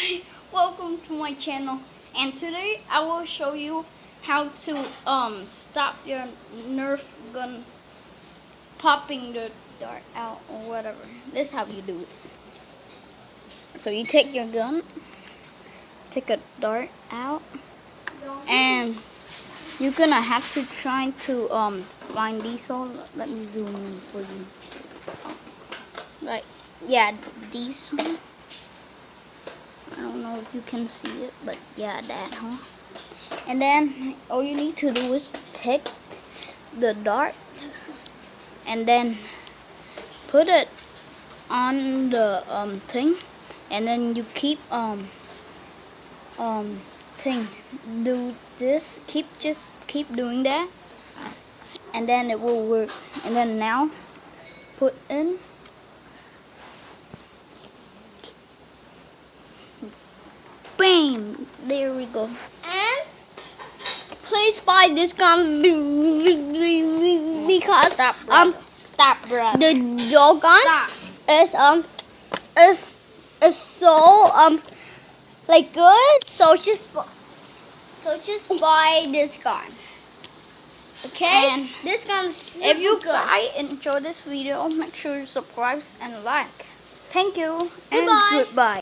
Hi, welcome to my channel, and today I will show you how to stop your nerf gun popping the dart out or whatever. This is how you do it. So you take your gun, take a dart out, and you're gonna have to try to find these all. Let me zoom in for you. Right, yeah, these one. I don't know if you can see it, but yeah, that, huh? And then all you need to do is take the dart and then put it on the thing, and then you keep thing do this, just keep doing that, and then it will work. And then now put in. Bam! There we go. And please buy this gun because Stop, brother. the your gun is so like good. So just buy this gun. Okay? And this gun. If you guys enjoy this video, make sure you subscribe and like. Thank you and Goodbye. goodbye.